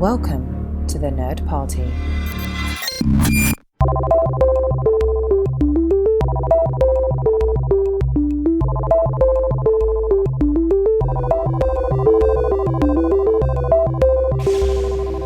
Welcome to the Nerd Party.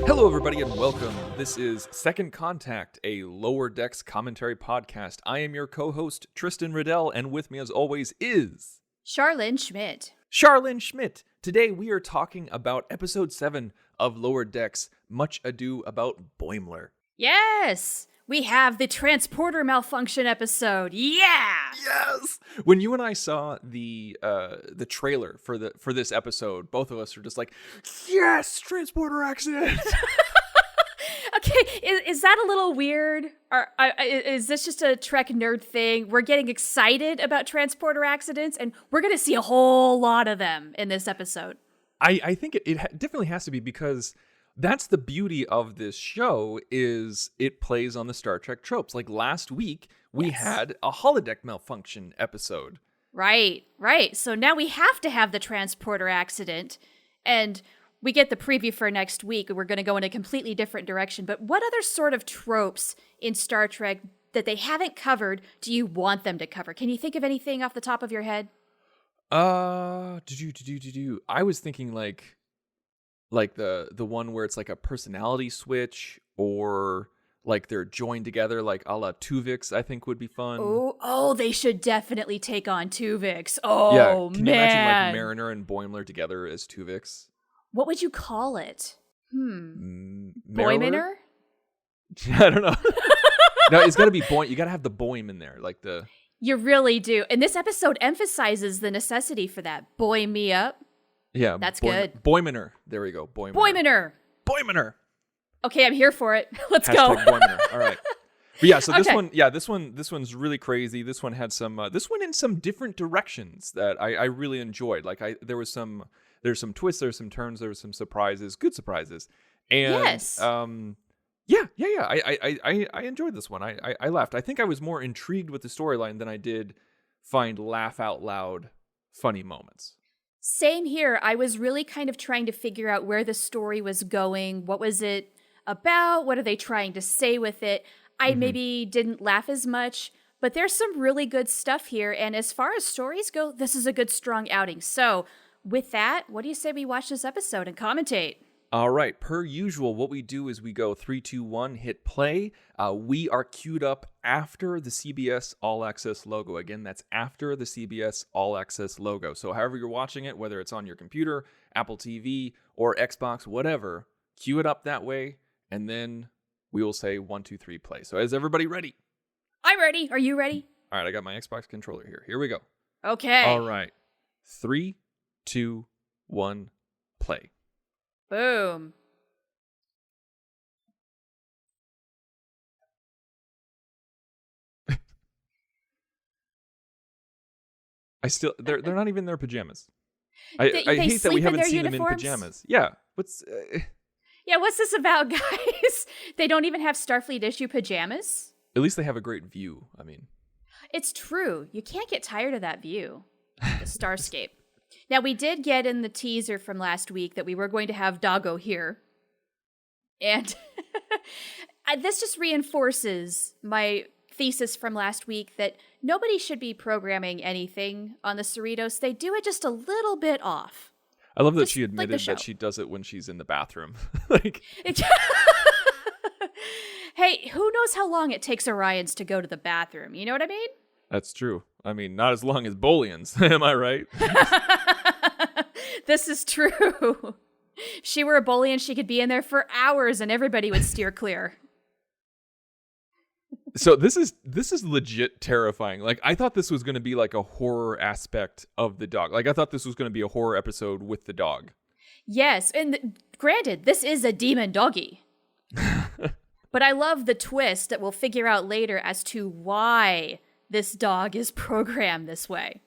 Hello, everybody, and welcome. This is Second Contact, a Lower Decks commentary podcast. I am your co-host, Tristan Riddell, and with me, as always, is... Charlene Schmidt. Charlene Schmidt. Today, we are talking about Episode 7 of Lower Decks, Much Ado About Boimler. Yes! We have the transporter malfunction episode. Yeah! Yes! When you and I saw the trailer for this episode, both of us were just like, yes, transporter accident! Okay, is that a little weird? Or is this just a Trek nerd thing? We're getting excited about transporter accidents, and we're going to see a whole lot of them in this episode. I think it definitely has to be, because that's the beauty of this show, is it plays on the Star Trek tropes. Like last week, we had a holodeck malfunction episode. Right. So now we have to have the transporter accident, and we get the preview for next week, and we're going to go in a completely different direction. But what other sort of tropes in Star Trek that they haven't covered do you want them to cover? Can you think of anything off the top of your head? I was thinking like the one where it's like a personality switch, or like they're joined together, like a la Tuvix, I think would be fun. Oh, they should definitely take on Tuvix. Oh, yeah. Man. Can you imagine like Mariner and Boimler together as Tuvix? What would you call it? Boimler? I don't know. No, it's got to be Boim. You got to have the Boim in there, like the... You really do. And this episode emphasizes the necessity for that. Boim me up. Yeah. That's good. Boiminer. There we go. Boiminer. Okay, I'm here for it. Let's go. Boiminer. All right. But yeah, so this one's really crazy. This one had this went in some different directions that I really enjoyed. Like there's some twists, there's some turns, there's some surprises, good surprises. And yes. I enjoyed this one. I laughed. I think I was more intrigued with the storyline than I did find laugh out loud funny moments. Same here. I was really kind of trying to figure out where the story was going. What was it about? What are they trying to say with it? I maybe didn't laugh as much, but there's some really good stuff here. And as far as stories go, this is a good, strong outing. So with that, what do you say we watch this episode and commentate? All right. Per usual, what we do is we go 3, 2, 1, hit play. We are queued up after the CBS All Access logo. Again, that's after the CBS All Access logo. So however you're watching it, whether it's on your computer, Apple TV, or Xbox, whatever, cue it up that way, and then we will say 1, 2, 3, play. So is everybody ready? I'm ready. Are you ready? All right. I got my Xbox controller here. Here we go. Okay. All right. 3, 2, 1, play. Boom. They're not even in their pajamas. I hate that we haven't seen them in pajamas. Yeah. What's this about, guys? They don't even have Starfleet issue pajamas? At least they have a great view. I mean, it's true. You can't get tired of that view. The starscape. Now, we did get in the teaser from last week that we were going to have Doggo here. And this just reinforces my thesis from last week that nobody should be programming anything on the Cerritos. They do it just a little bit off. I love that she admitted that she does it when she's in the bathroom. Hey, who knows how long it takes Orions to go to the bathroom? You know what I mean? That's true. I mean, not as long as Bolians. Am I right? This is true. She were a Bolian, she could be in there for hours and everybody would steer clear. So this is legit terrifying. Like, I thought this was going to be like a horror aspect of the dog. Like, I thought this was going to be a horror episode with the dog. Yes, and granted, this is a demon doggy. But I love the twist that we'll figure out later as to why this dog is programmed this way.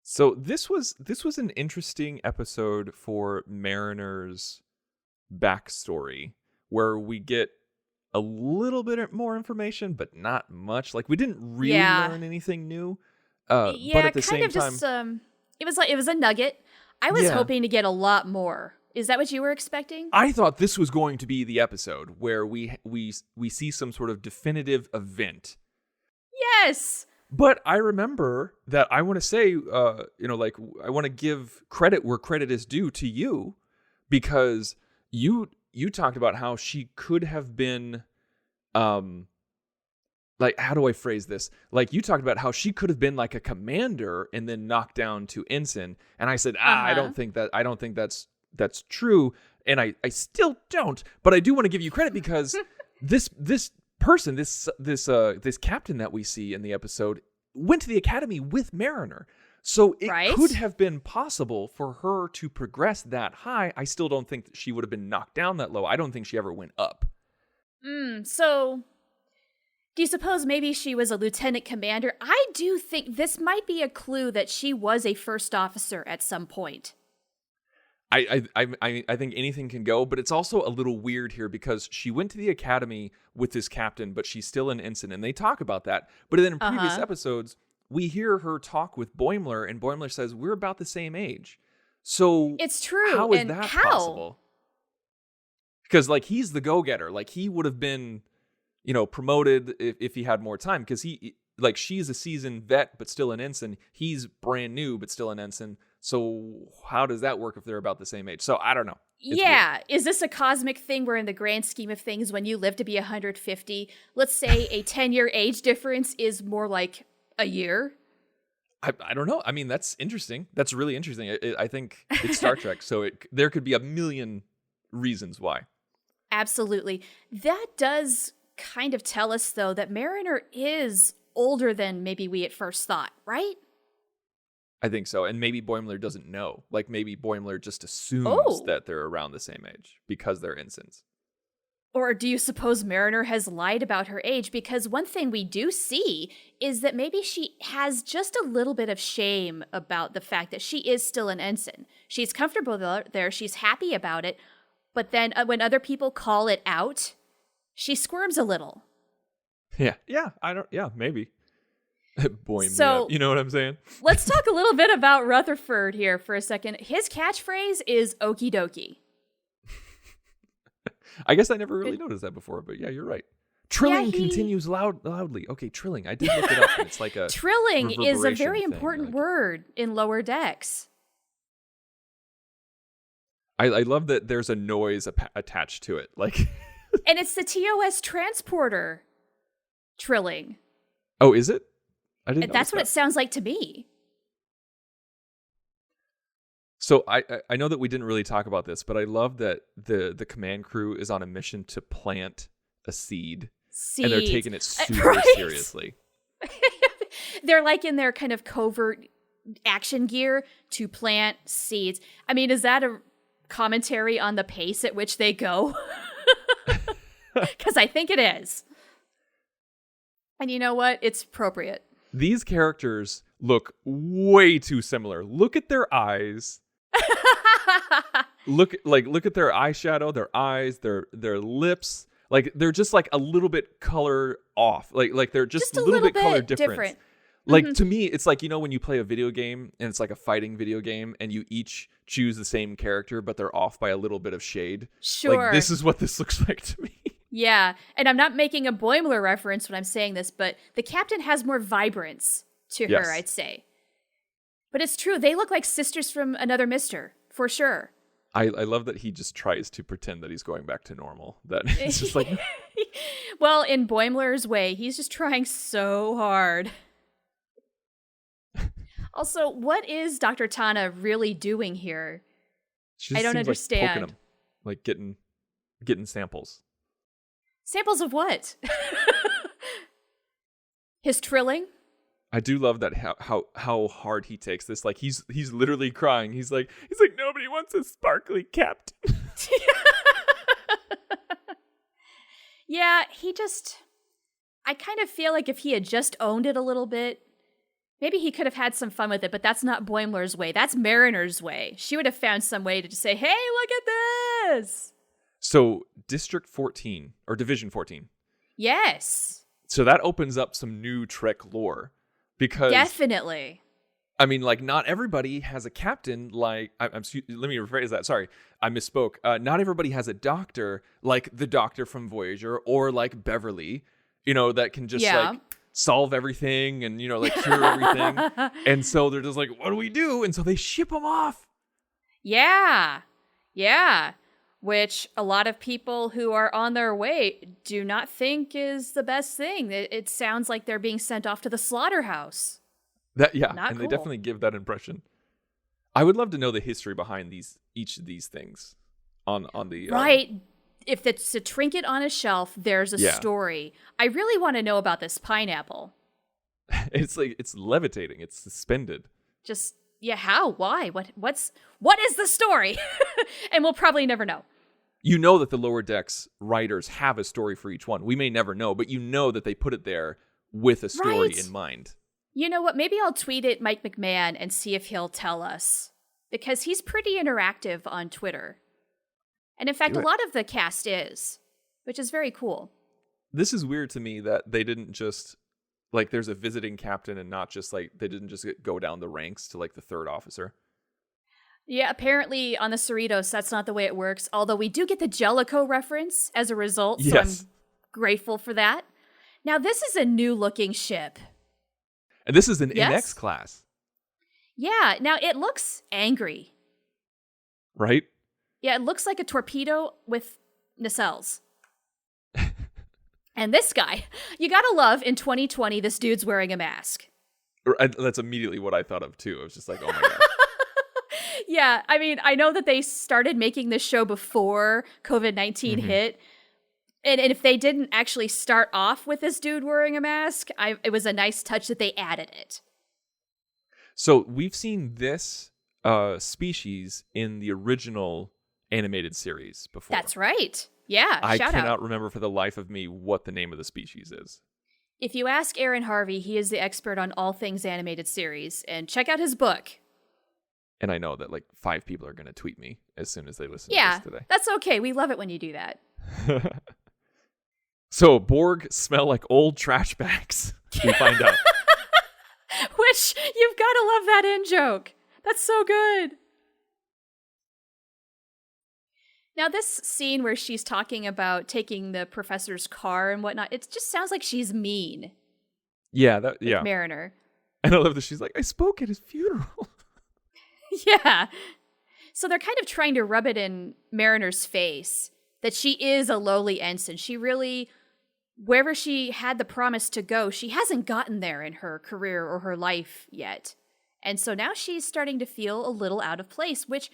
So this was an interesting episode for Mariner's backstory, where we get a little bit more information, but not much. Like, we didn't really learn anything new. But at the same time, it was a nugget. I was hoping to get a lot more. Is that what you were expecting? I thought this was going to be the episode where we see some sort of definitive event. Yes. But I remember that I want to say, I want to give credit where credit is due to you, because you talked about how she could have been, like, how do I phrase this? Like, you talked about how she could have been like a commander and then knocked down to ensign. And I said, I don't think that's true. And I still don't, but I do want to give you credit because this person, this captain that we see in the episode went to the academy with Mariner. So it could have been possible for her to progress that high. I still don't think that she would have been knocked down that low. I don't think she ever went up. So do you suppose maybe she was a lieutenant commander? I do think this might be a clue that she was a first officer at some point. I think anything can go, but it's also a little weird here because she went to the academy with this captain, but she's still an ensign, and they talk about that. But then in previous episodes, we hear her talk with Boimler, and Boimler says, we're about the same age. So it's true. How is that possible? Because, like, he's the go-getter. Like, he would have been, promoted if he had more time, because she's a seasoned vet, but still an ensign. He's brand new, but still an ensign. So how does that work if they're about the same age? So I don't know. It's weird. Is this a cosmic thing where in the grand scheme of things, when you live to be 150, let's say a 10-year age difference is more like a year? I don't know. I mean, that's interesting. That's really interesting. I think it's Star Trek, so there could be a million reasons why. Absolutely. That does kind of tell us, though, that Mariner is older than maybe we at first thought, right? I think so. And maybe Boimler doesn't know. Like, maybe Boimler just assumes that they're around the same age because they're ensigns. Or do you suppose Mariner has lied about her age? Because one thing we do see is that maybe she has just a little bit of shame about the fact that she is still an ensign. She's comfortable there. She's happy about it. But then when other people call it out, she squirms a little. Yeah, maybe. Boy, so, you know what I'm saying? Let's talk a little bit about Rutherford here for a second. His catchphrase is okie dokie. I guess I never really noticed that before, but yeah, you're right. Trilling continues loudly. Okay, trilling. I did look it up. And it's like a trilling is a very thing, important word in lower decks. I love that there's a noise attached to it. Like, and it's the TOS transporter trilling. Oh, is it? I didn't. That's what it sounds like to me. So I know that we didn't really talk about this, but I love that the command crew is on a mission to plant a seed. And they're taking it super seriously. They're like in their kind of covert action gear to plant seeds. I mean, is that a commentary on the pace at which they go? Because I think it is. And you know what? It's appropriate. These characters look way too similar. Look at their eyes. Look at their eyeshadow, their eyes, their lips. Like, they're just like a little bit color off. Like they're just a little bit color different. Like, to me, it's like, when you play a video game and it's like a fighting video game and you each choose the same character, but they're off by a little bit of shade. Sure. Like, this is what this looks like to me. Yeah, and I'm not making a Boimler reference when I'm saying this, but the captain has more vibrance to her, I'd say. But it's true, they look like sisters from another mister, for sure. I love that he just tries to pretend that he's going back to normal. That it's just like... Well, in Boimler's way, he's just trying so hard. Also, what is Dr. Tana really doing here? I don't understand. Like poking him, like getting samples. Samples of what? His trilling? I do love that how hard he takes this. Like, he's literally crying. He's like nobody wants a sparkly captain. Yeah, I kind of feel like if he had just owned it a little bit, maybe he could have had some fun with it, but that's not Boimler's way. That's Mariner's way. She would have found some way to just say, hey, look at this. So District 14 or Division 14. Yes. So that opens up some new Trek lore because definitely. I mean, like, not everybody has a captain like. Let me rephrase that. Sorry, I misspoke. Not everybody has a doctor like the doctor from Voyager or like Beverly, that can just Yeah. like solve everything and like cure everything. And so they're just like, what do we do? And so they ship them off. Yeah. Yeah. Which a lot of people who are on their way do not think is the best thing. It sounds like they're being sent off to the slaughterhouse. Not And they cool. definitely give that impression. I would love to know the history behind each of these things on the Right. If it's a trinket on a shelf, there's a Yeah. story. I really want to know about this pineapple. It's like it's levitating, it's suspended. Just how? Why? What is the story? And we'll probably never know. You know that the Lower Decks writers have a story for each one. We may never know, but you know that they put it there with a story Right. in mind. You know what? Maybe I'll tweet at Mike McMahon and see if he'll tell us. Because he's pretty interactive on Twitter. And in fact, Do a it. lot of the cast is, which is very cool. This is weird to me that they didn't just, like, there's a visiting captain and not just, like, they didn't just go down the ranks to, like, the third officer. Yeah, apparently on the Cerritos, that's not the way it works. Although we do get the Jellicoe reference as a result, so Yes. I'm grateful for that. Now, this is a new-looking ship. And this is an Yes? NX class, Yeah, now it looks angry. right? Yeah, it looks like a torpedo with nacelles. And this guy, you gotta love, in 2020, this dude's wearing a mask. That's immediately what I thought of, too. I was just like, oh my God. Yeah, I mean, I know that they started making this show before COVID-19 hit. And if they didn't actually start off with this dude wearing a mask, it was a nice touch that they added it. So we've seen this species in the original animated series before. That's right. Yeah, I shout cannot out. remember for the life of me what the name of the species is. If you ask Aaron Harvey, he is the expert on all things animated series. And check out his book. And I know that like 5 people are going to tweet me as soon as they listen Yeah, to this today. that's okay. We love it when you do that. So Borg smell like old trash bags. We find out. Which, you've got to love that in joke. That's so good. Now, this scene where she's talking about taking the professor's car and whatnot, it just sounds like she's mean. Yeah, with Mariner. And I love that she's like, I spoke at his funeral. Yeah. So they're kind of trying to rub it in Mariner's face that she is a lowly ensign. She really, wherever she had the promise to go, she hasn't gotten there in her career or her life yet. And so now she's starting to feel a little out of place, which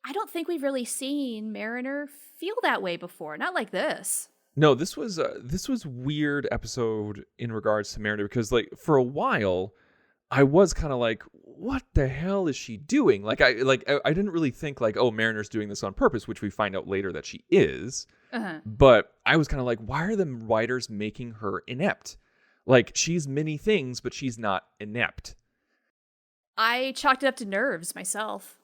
I don't think we've really seen Mariner feel that way before. Not like this. No, this was weird episode in regards to Mariner because like for a while I was kind of like, what the hell is she doing? I didn't really think like, oh, Mariner's doing this on purpose, which we find out later that she is. Uh-huh. But I was kind of like, why are the writers making her inept? Like she's many things, but she's not inept. I chalked it up to nerves myself.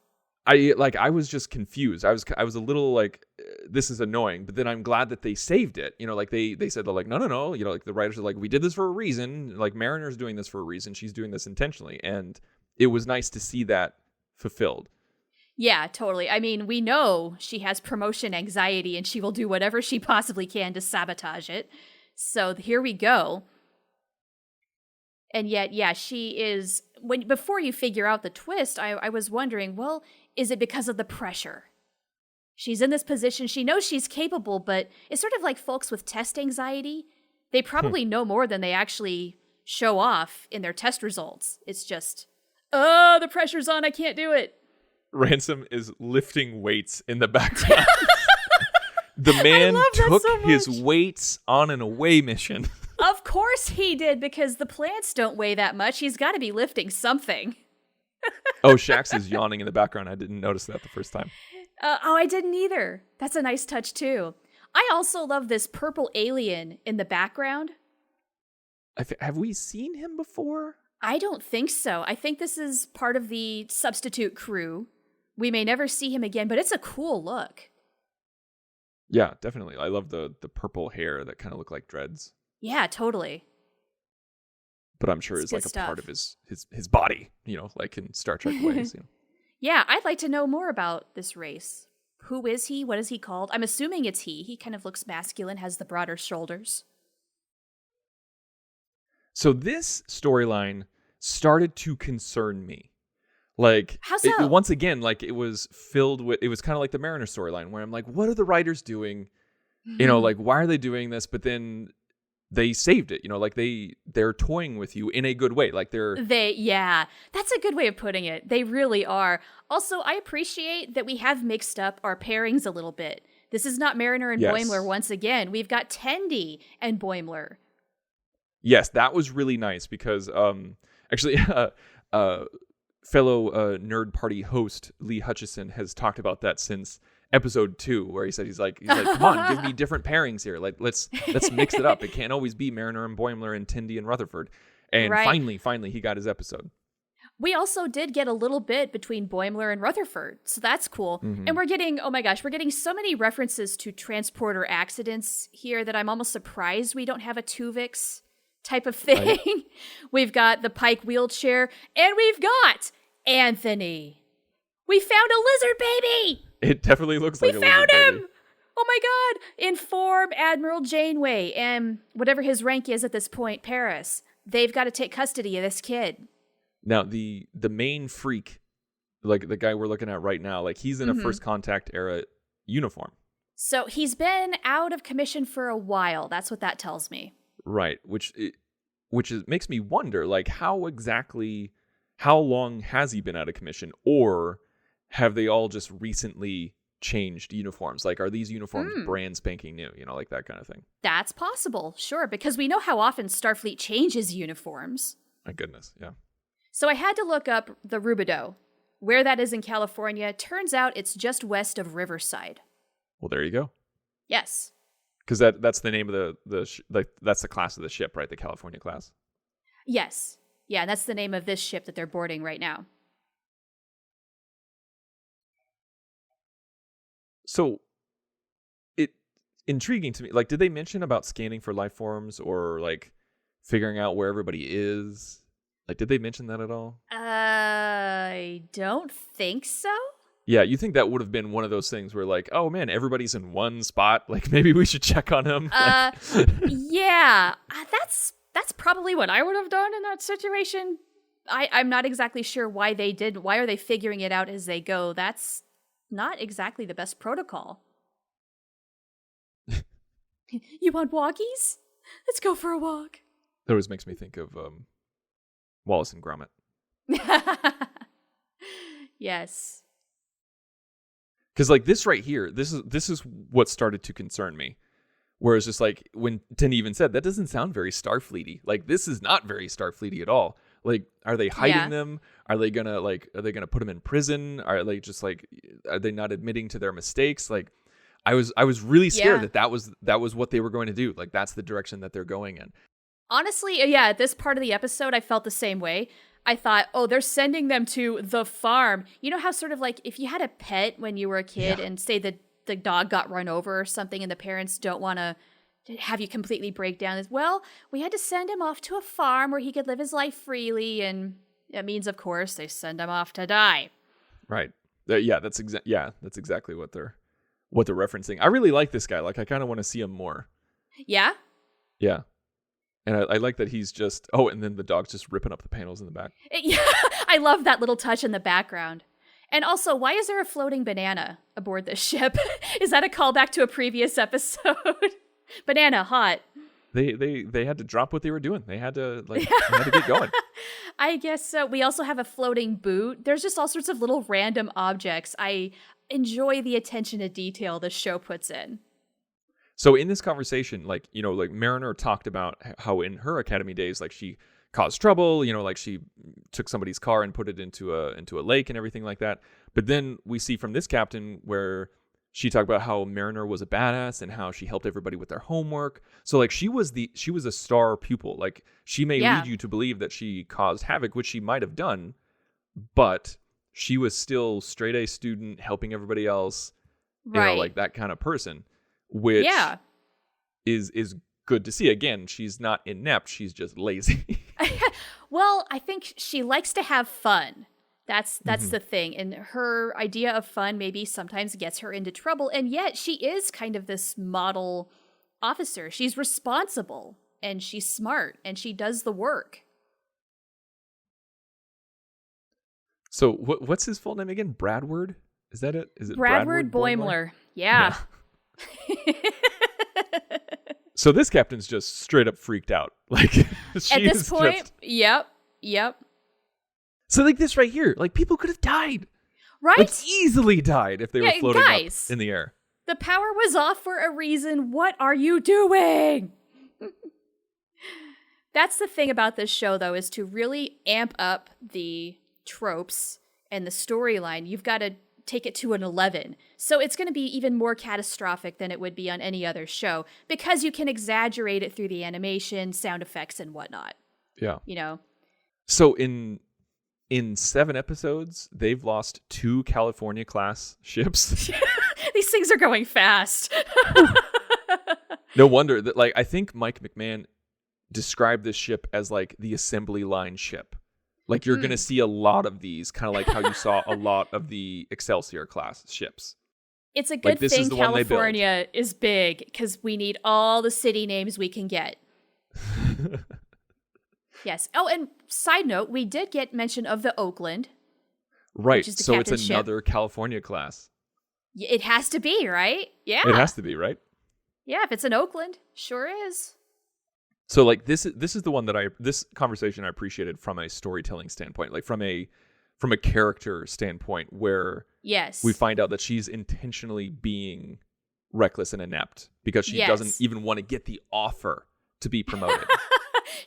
I was just confused. I was a little like, this is annoying, but then I'm glad that they saved it. Like they said, they're like, no. Like the writers are like, we did this for a reason. Like Mariner's doing this for a reason. She's doing this intentionally. And it was nice to see that fulfilled. Yeah, totally. I mean, we know she has promotion anxiety and she will do whatever she possibly can to sabotage it. So here we go. And yet, yeah, she is, before you figure out the twist, I was wondering, well, is it because of the pressure? She's in this position, she knows she's capable, but it's sort of like folks with test anxiety. They probably know more than they actually show off in their test results. It's just, oh, the pressure's on, I can't do it. Ransom is lifting weights in the background. The man took his weights on an away mission. Of course he did, because the plants don't weigh that much. He's got to be lifting something. Oh, Shax is yawning in the background. I didn't notice that the first time. I didn't either. That's a nice touch, too. I also love this purple alien in the background. Have we seen him before? I don't think so. I think this is part of the substitute crew. We may never see him again, but it's a cool look. Yeah, definitely. I love the purple hair that kind of look like dreads. Yeah, totally. But I'm sure It's it's good like a stuff. part of his body, like in Star Trek ways. Yeah, I'd like to know more about this race. Who is he? What is he called? I'm assuming it's he. He kind of looks masculine, has the broader shoulders. So this storyline started to concern me. Like, How so? once again, like it was kind of like the Mariner storyline where I'm like, what are the writers doing? Like, why are they doing this? But then they saved it, like they're toying with you in a good way. Like Yeah, that's a good way of putting it. They really are. Also, I appreciate that we have mixed up our pairings a little bit. This is not Mariner and Yes. Boimler once again. We've got Tendi and Boimler. Yes, that was really nice because actually fellow nerd party host Lee Hutchison has talked about that since episode 2, where he's like, come on, give me different pairings here. Like let's mix it up. It can't always be Mariner and Boimler and Tendi and Rutherford. And Right. finally he got his episode. We also did get a little bit between Boimler and Rutherford, so that's cool. Mhm. And we're getting so many references to transporter accidents here that I'm almost surprised we don't have a Tuvix type of thing. Right. We've got the Pike wheelchair, and we've got Anthony. We found a lizard baby! It definitely looks like We a found lizard him! baby. Oh my god! Inform Admiral Janeway and whatever his rank is at this point, Paris. They've got to take custody of this kid. Now the main freak, like the guy we're looking at right now, like he's in a First Contact era uniform. So he's been out of commission for a while. That's what that tells me. Right, which makes me wonder, like how long has he been out of commission, or have they all just recently changed uniforms? Like, are these uniforms brand spanking new? Like that kind of thing. That's possible, sure, because we know how often Starfleet changes uniforms. My goodness, yeah. So I had to look up the Rubidoux. Where that is in California, turns out it's just west of Riverside. Well, there you go. Yes. Because that's the name of that's the class of the ship, right? The California class. Yes. Yeah, that's the name of this ship that they're boarding right now. So, it's intriguing to me. Like, did they mention about scanning for life forms or like figuring out where everybody is? Like, did they mention that at all? I don't think so. Yeah, you think that would have been one of those things where like, oh man, everybody's in one spot. Like, maybe we should check on him. Yeah, that's probably what I would have done in that situation. I'm not exactly sure why they did. Why are they figuring it out as they go? That's not exactly the best protocol. You want walkies? Let's go for a walk. That always makes me think of Wallace and Gromit. Yes. Because like this right here, this is what started to concern me. Whereas just like when Tin even said, that doesn't sound very Starfleety. Like this is not very Starfleety at all. Like, are they hiding them? Are they gonna put them in prison? Are they not admitting to their mistakes? Like, I was really scared that was what they were going to do. Like that's the direction that they're going in. Honestly, yeah, at this part of the episode, I felt the same way. I thought, oh, they're sending them to the farm. You know how sort of like if you had a pet when you were a kid and say the dog got run over or something and the parents don't want to have you completely break down. Well, we had to send him off to a farm where he could live his life freely. And it means, of course, they send him off to die. Right. That's exactly what they're referencing. I really like this guy. Like, I kind of want to see him more. Yeah? Yeah. And I like that he's just... Oh, and then the dog's just ripping up the panels in the back. Yeah, I love that little touch in the background. And also, why is there a floating banana aboard this ship? Is that a callback to a previous episode? Banana, hot. They had to drop what they were doing. They had to get going. I guess so. We also have a floating boot. There's just all sorts of little random objects. I enjoy the attention to detail the show puts in. So in this conversation, like Mariner talked about how in her academy days, like she caused trouble, like she took somebody's car and put it into a lake and everything like that. But then we see from this captain where she talked about how Mariner was a badass and how she helped everybody with their homework. So like she was a star pupil. Like she may lead you to believe that she caused havoc, which she might have done, but she was still straight A student helping everybody else, like that kind of person, which is good to see. Again, she's not inept, she's just lazy. Well, I think she likes to have fun. That's the thing. And her idea of fun maybe sometimes gets her into trouble. And yet she is kind of this model officer. She's responsible and she's smart and she does the work. So what's his full name again? Bradward? Is that it? Is it Bradward Boimler? Yeah. So this captain's just straight up freaked out. Like at this point, yep. So like this right here, like people could have died. Right? Like easily died if they were floating up in the air. The power was off for a reason. What are you doing? That's the thing about this show, though, is to really amp up the tropes and the storyline. You've got to take it to an 11. So it's going to be even more catastrophic than it would be on any other show because you can exaggerate it through the animation, sound effects, and whatnot. Yeah. You know? So in 7 episodes, they've lost 2 California class ships. These things are going fast. No wonder that, like, I think Mike McMahon described this ship as like the assembly line ship. Like you're going to see a lot of these, kind of like how you saw a lot of the Excelsior class ships. It's a good thing California is big because we need all the city names we can get. Yes. Oh, and side note, we did get mention of the Oakland. Right. So it's another California class. It has to be, right? Yeah. It has to be, right? Yeah, if it's an Oakland, sure is. So like this is the one that this conversation I appreciated from a storytelling standpoint, like from a character standpoint, where we find out that she's intentionally being reckless and inept because she doesn't even want to get the offer to be promoted.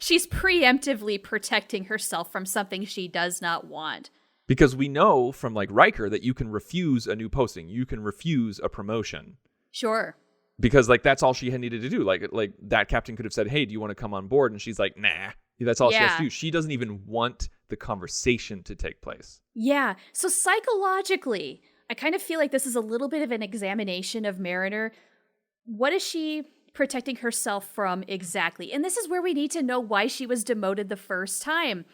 She's preemptively protecting herself from something she does not want. Because we know from like Riker that you can refuse a new posting, you can refuse a promotion. Sure. Because like that's all she had needed to do. Like that captain could have said, "Hey, do you want to come on board?" And she's like, "Nah." That's all she has to do. She doesn't even want the conversation to take place. Yeah. So psychologically, I kind of feel like this is a little bit of an examination of Mariner. What is she protecting herself from exactly? And this is where we need to know why she was demoted the first time.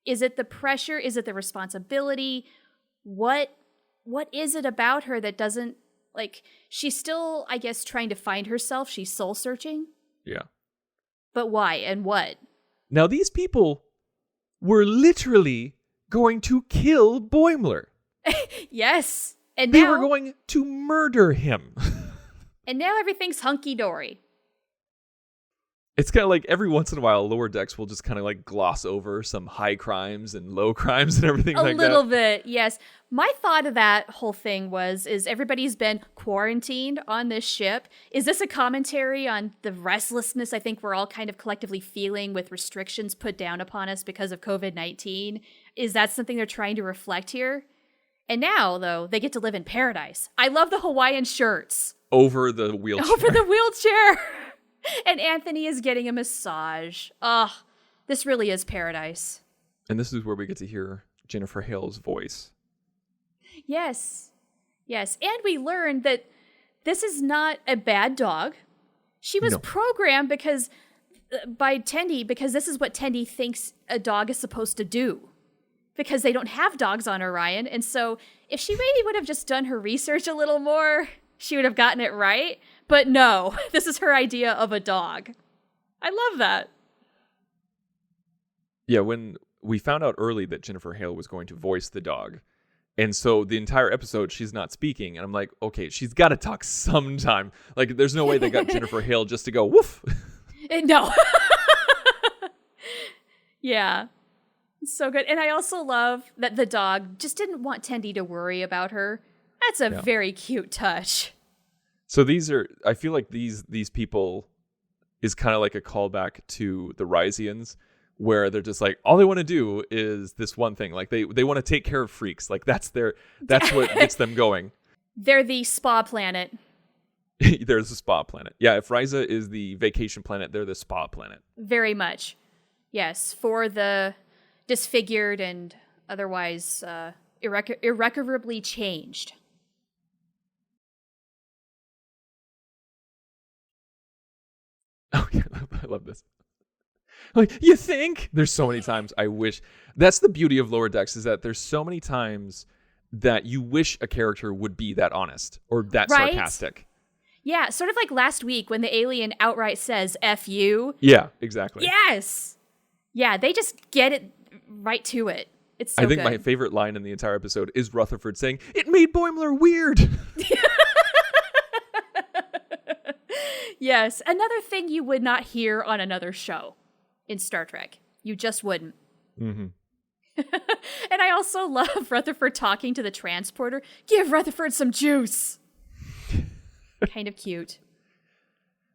Is it the pressure? Is it the responsibility? What is it about her that doesn't, like, she's still, I guess, trying to find herself. She's soul searching. Yeah. But why and what? Now, these people were literally going to kill Boimler. Yes. And they were going to murder him. And now everything's hunky-dory. It's kind of like every once in a while, Lower Decks will just kind of like gloss over some high crimes and low crimes and everything like that. A little bit, yes. My thought of that whole thing is everybody's been quarantined on this ship. Is this a commentary on the restlessness I think we're all kind of collectively feeling with restrictions put down upon us because of COVID-19? Is that something they're trying to reflect here? And now, though, they get to live in paradise. I love the Hawaiian shirts. Over the wheelchair. Over the wheelchair. And Anthony is getting a massage. This really is paradise. And this is where we get to hear Jennifer Hale's voice. Yes. Yes. And we learned that this is not a bad dog. She was programmed by Tendi because this is what Tendi thinks a dog is supposed to do. Because they don't have dogs on Orion. And so if she maybe would have just done her research a little more, she would have gotten it right. But no, this is her idea of a dog. I love that. Yeah, when we found out early that Jennifer Hale was going to voice the dog, and so the entire episode she's not speaking, and I'm like, okay, she's got to talk sometime. Like, there's no way they got Jennifer Hale just to go woof. No. Yeah. So good. And I also love that the dog just didn't want Tendi to worry about her. That's a very cute touch. So I feel like these people is kind of like a callback to the Rysians, where they're just like, all they want to do is this one thing. Like they want to take care of freaks. Like that's what gets them going. They're the spa planet. There's a spa planet. Yeah, if Risa is the vacation planet, they're the spa planet. Very much. Yes, for the disfigured and otherwise irrecoverably changed. Oh yeah, I love this. Like, you think? There's so many times I wish. That's the beauty of Lower Decks, is that there's so many times that you wish a character would be that honest or that Right? sarcastic. Yeah, sort of like last week when the alien outright says F you. Yeah, exactly. Yes! Yeah, they just get it right to it. It's so I think good. my favorite line in the entire episode is Rutherford saying, "It made Boimler weird." Yes, another thing you would not hear on another show in Star Trek. You just wouldn't. Mm-hmm. And I also love Rutherford talking to the transporter. Give Rutherford some juice. Kind of cute.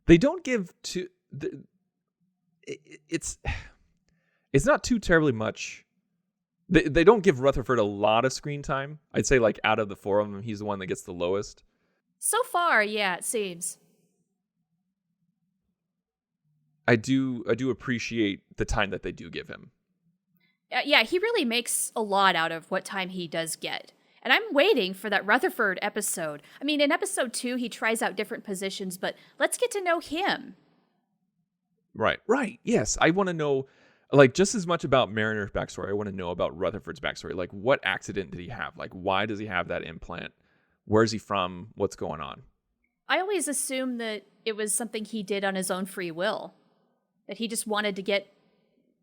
They don't give too. It's not too terribly much. They don't give Rutherford a lot of screen time. I'd say like out of the four of them, he's the one that gets the lowest. So far, yeah, it seems. I do appreciate the time that they do give him. Yeah, he really makes a lot out of what time he does get. And I'm waiting for that Rutherford episode. I mean, in episode 2, he tries out different positions, but let's get to know him. Right. Yes, I want to know, like, just as much about Mariner's backstory. I want to know about Rutherford's backstory. Like, what accident did he have? Like, why does he have that implant? Where's he from? What's going on? I always assumed that it was something he did on his own free will. That he just wanted to get,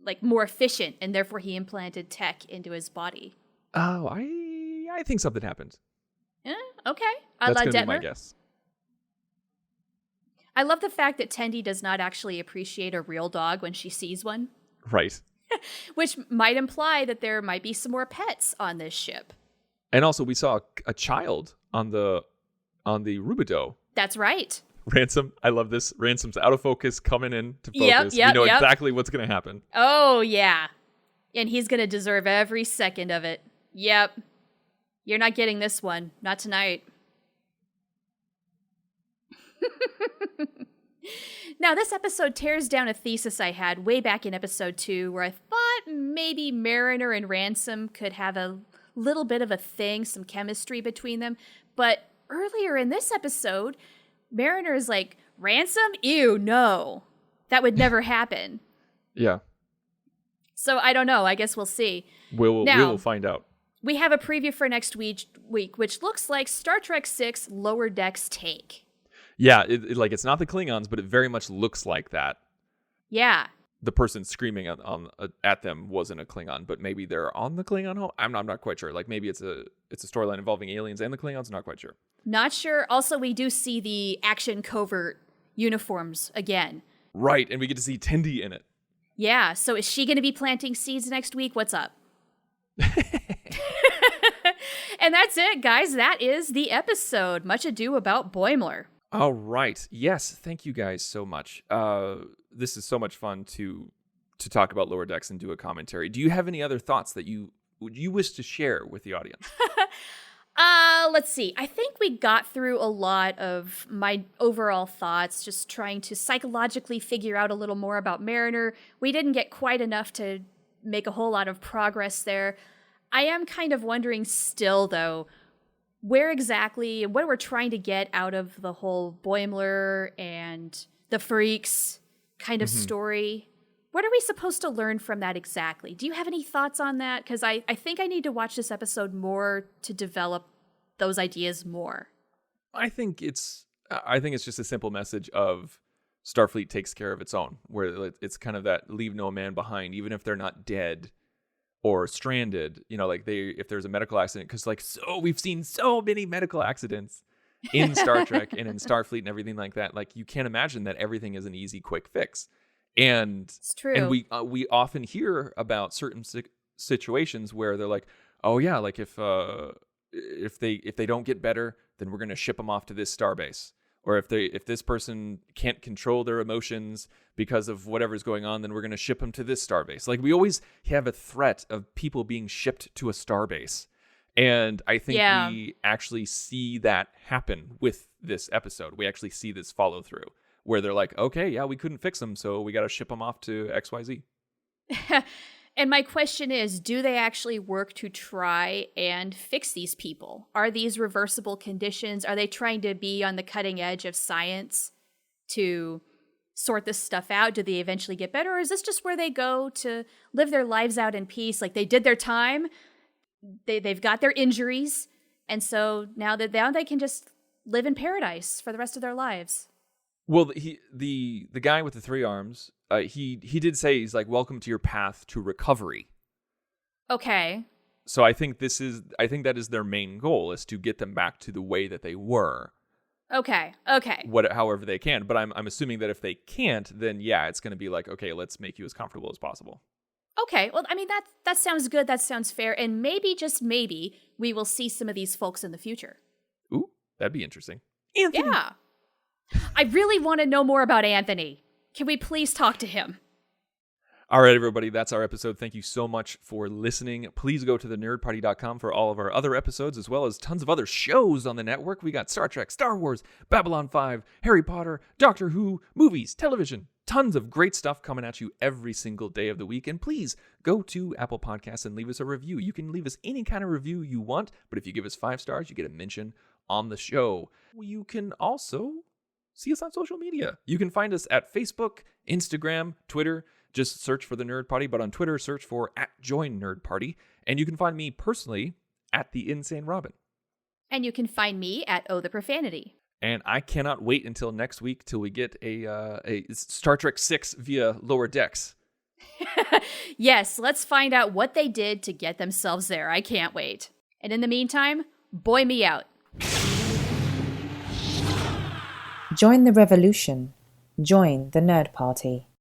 like, more efficient, and therefore he implanted tech into his body. Oh, I think something happened. Okay. That's going to be Detmer. my guess. I love the fact that Tendi does not actually appreciate a real dog when she sees one, Right. which might imply that there might be some more pets on this ship. And also, we saw a child on the Rubidoux. That's right. Ransom, I love this. Ransom's out of focus, coming in to focus. Yep, we know yep. exactly what's going to happen. Oh, yeah. And he's going to deserve every second of it. Yep. You're not getting this one. Not tonight. Now, this episode tears down a thesis I had way back in episode 2 where I thought maybe Mariner and Ransom could have a little bit of a thing, some chemistry between them. But earlier in this episode, Mariner is like, Ransom? Ew, no. That would never happen. Yeah. So I don't know. I guess we'll see. We will find out. We have a preview for next week, which looks like Star Trek VI Lower Decks take. Yeah, it's not the Klingons, but it very much looks like that. Yeah. The person screaming at them wasn't a Klingon, but maybe they're on the Klingon home. I'm not quite sure. Like maybe it's a storyline involving aliens and the Klingons. Not quite sure. Not sure. Also, we do see the action covert uniforms again. Right, and we get to see Tendi in it. Yeah. So is she going to be planting seeds next week? What's up? And that's it, guys. That is the episode. Much Ado About Boimler. All right. Yes. Thank you guys so much. This is so much fun to talk about Lower Decks and do a commentary. Do you have any other thoughts that you wish to share with the audience? Let's see. I think we got through a lot of my overall thoughts, just trying to psychologically figure out a little more about Mariner. We didn't get quite enough to make a whole lot of progress there. I am kind of wondering still, though, where exactly, what we're trying to get out of the whole Boimler and the freaks kind of story. What are we supposed to learn from that exactly? Do you have any thoughts on that? Because I think I need to watch this episode more to develop those ideas more. I think it's just a simple message of Starfleet takes care of its own, where it's kind of that leave no man behind, even if they're not dead or stranded, like if there's a medical accident, because we've seen so many medical accidents in Star Trek and in Starfleet and everything like that. Like you can't imagine that everything is an easy, quick fix. And it's true. And we often hear about certain situations where they're like, oh yeah, like if they don't get better, then we're going to ship them off to this starbase. Or if this person can't control their emotions because of whatever's going on, then we're going to ship them to this starbase. Like we always have a threat of people being shipped to a starbase. And I think we actually see that happen with this episode. We actually see this follow through where they're like, okay, yeah, we couldn't fix them, so we got to ship them off to XYZ. And my question is, do they actually work to try and fix these people? Are these reversible conditions? Are they trying to be on the cutting edge of science to sort this stuff out? Do they eventually get better? Or is this just where they go to live their lives out in peace? Like they did their time, they've got their injuries, and so now they can just live in paradise for the rest of their lives. Well, the guy with the 3 arms, he did say, he's like, welcome to your path to recovery. Okay. So I think that is their main goal, is to get them back to the way that they were. Okay. However they can. But I'm assuming that if they can't, then yeah, it's going to be like, okay, let's make you as comfortable as possible. Okay. Well, I mean, that sounds good. That sounds fair. And maybe, just maybe, we will see some of these folks in the future. Ooh, that'd be interesting. Anthony. Yeah. I really want to know more about Anthony. Can we please talk to him? All right, everybody, that's our episode. Thank you so much for listening. Please go to thenerdparty.com for all of our other episodes, as well as tons of other shows on the network. We got Star Trek, Star Wars, Babylon 5, Harry Potter, Doctor Who, movies, television, tons of great stuff coming at you every single day of the week. And please go to Apple Podcasts and leave us a review. You can leave us any kind of review you want, but if you give us 5 stars, you get a mention on the show. You can also see us on social media. You can find us at Facebook, Instagram, Twitter. Just search for The Nerd Party, but on Twitter, search for @JoinNerdParty. And you can find me personally at The Insane Robin. And you can find me at Oh the Profanity. And I cannot wait until next week till we get a Star Trek 6 via Lower Decks. Yes, let's find out what they did to get themselves there. I can't wait. And in the meantime, boy me out. Join the revolution. Join the Nerd Party.